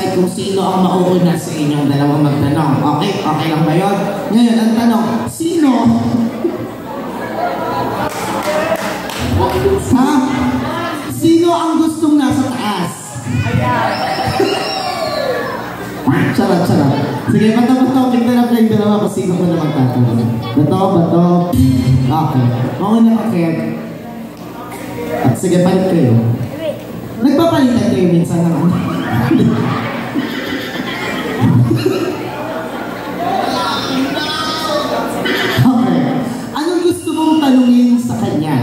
i-decide kung sino ang mauuna sa inyong dalawang magtanong. Okay? Okay lang ba yun? Ngayon, ang tanong, sino? Ha? Sino ang gustong nasa taas? Charot. Sige, bato. Tignan na yung dalawa kung sino ko na magtatanong. Bato. Okay. Mauna ka, Kev. At sige, palit kayo. Nagpapalitan kayo minsan naman. Okay. Anong gusto mong tanungin sa kanya?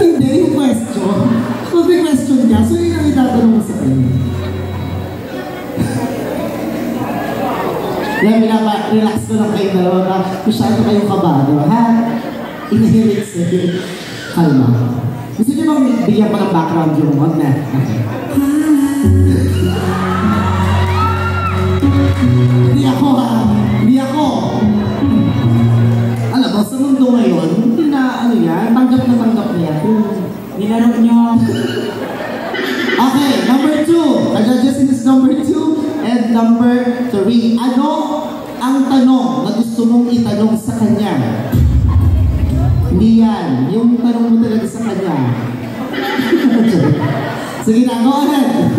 Hindi yung question. Kung may question niya, so yun ang itatanong mo sa kanya. Relax ko lang kayo dalawa. Masyado kayong kabado, ha? Inherit sa'yo. Kalma. Gusto niyo bang bigyan pa ng background yung mod na? Hindi ako ha. Hindi ako. Alam mo, sa mundo ngayon, hindi na tanggap niya. Nilaro niyo. Okay, number 2. Adjusting is number 2. And number 3. Ano ang tanong na gusto mong itanong sa kanya? Hindi yan. Yung tanong mo talaga sa kanya. Sige na, go ahead.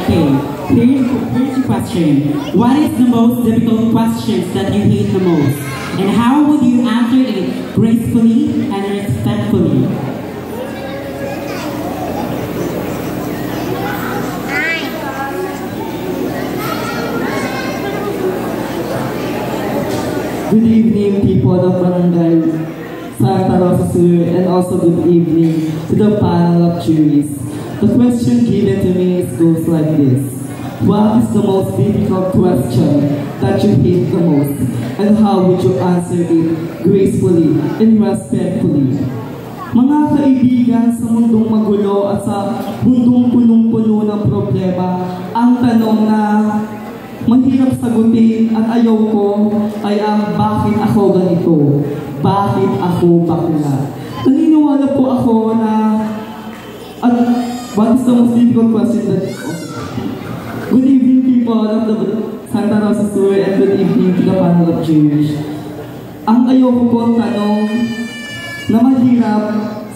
Okay, here's the question. What is the most difficult questions that you hate the most? And how would you answer it gracefully and respectfully? Good evening, people of Barangay Santa Rosa Sur, and also good evening to the panel of juries. The question given to me goes like this. What is the most difficult question that you hate the most, and how would you answer it gracefully and respectfully? Mga kaibigan, sa mundong magulo at sa mundong punong-puno ng problema, ang tanong na mahirap sagutin at ayaw ko ay ang bakit ako ganito? Bakit ako bakla? Naniniwala po ako na what is the most difficult question that... Good evening, people of the Santa Rosa Sur, and good evening to the panel of juries. Ang ayaw ko po ang tanong na mahirap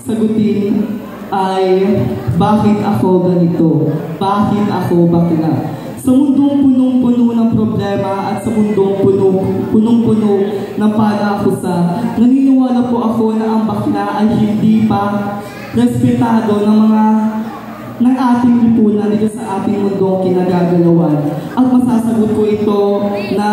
sagutin ay bakit ako ganito? Bakit ako bakla? Sa mundong punong-puno ng problema at sa mundong punong-puno ng pag-aakusa, naniniwala po ako na ang bakla ay hindi pa respetado ng ating lipunan dito sa ating mundong kinagagalawan. At masasagot ko ito na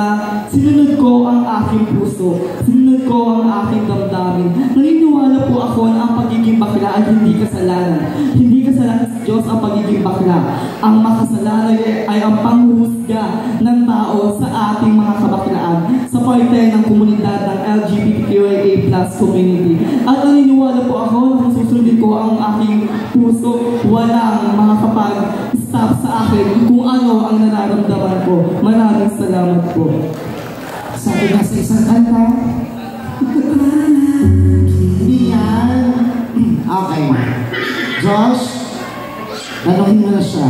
sinunod ko ang aking puso, sinunod ko ang aking damdamin. Naniniwala po ako na ang pagiging bakla ay hindi kasalanan. Hindi kasalanan sa Diyos ang pagiging bakla. Ang makasalanan ay ang panghuhusga ng tao sa ating mga kabaklaan sa parte ng komunidad ng LGBTQIA+ community. At naniniwala po ako na susundin ko ang aking puso, walang makakapag-stop sa akin kung ano ang nararamdaman ko. Maraming salamat po. Sabi nga sa isang kanta, hindi yan. Okay. Josh, tanongin mo na siya.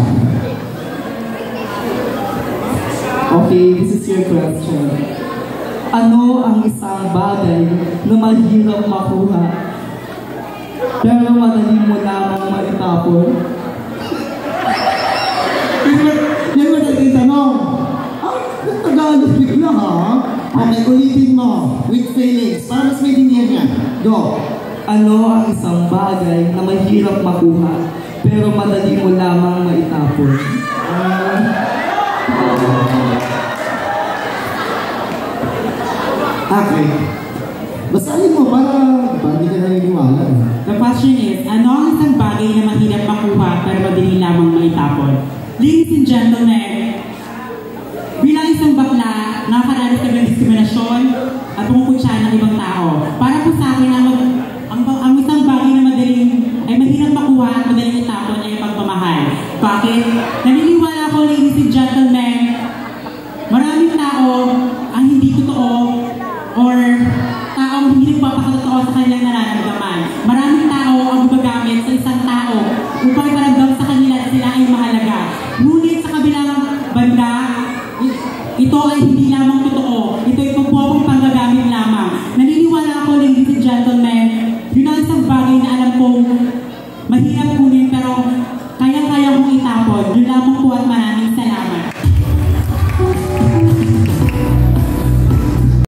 Okay, this is your question. Ano ang isang bagay na mahirap makuha pero madali mo lamang maitapon? Yan mo naging tanong. Tagalog bigla ha? Okay, ulitin mo. With feelings. Para mas maintindihan niya. Go. Ano ang isang bagay na mahirap makuha pero madali mo lamang maitapon? Okay. Basahin mo para hindi ka naniniwala. The question is, ano ang isang bagay na mahirap makuha pero madali lamang maitapon? Ladies and gentlemen, bilang isang bakla, nakakaranas kami ng diskriminasyon at pumupunsya ng ibang tao. Para po sa akin, ang isang bagay na ay mahirap makuha at madaling itapon ay pagmamahal. Bakit? Naniniwala ko, ladies and gentlemen, maraming tao ang hindi totoo or taong hindi nagpapakatotoo sa kanilang nararamdaman. Maraming tao ang gumagamit sa isang tao kabilang banda, ito ay hindi lamang totoo. Ito ay pagbuwang panggagamit lamang. Naniniwala ako, ladies and gentlemen, yun ang isang bagay na alam kong mahirap kunin pero kaya-kaya kong itapon. Yun lamang po at maraming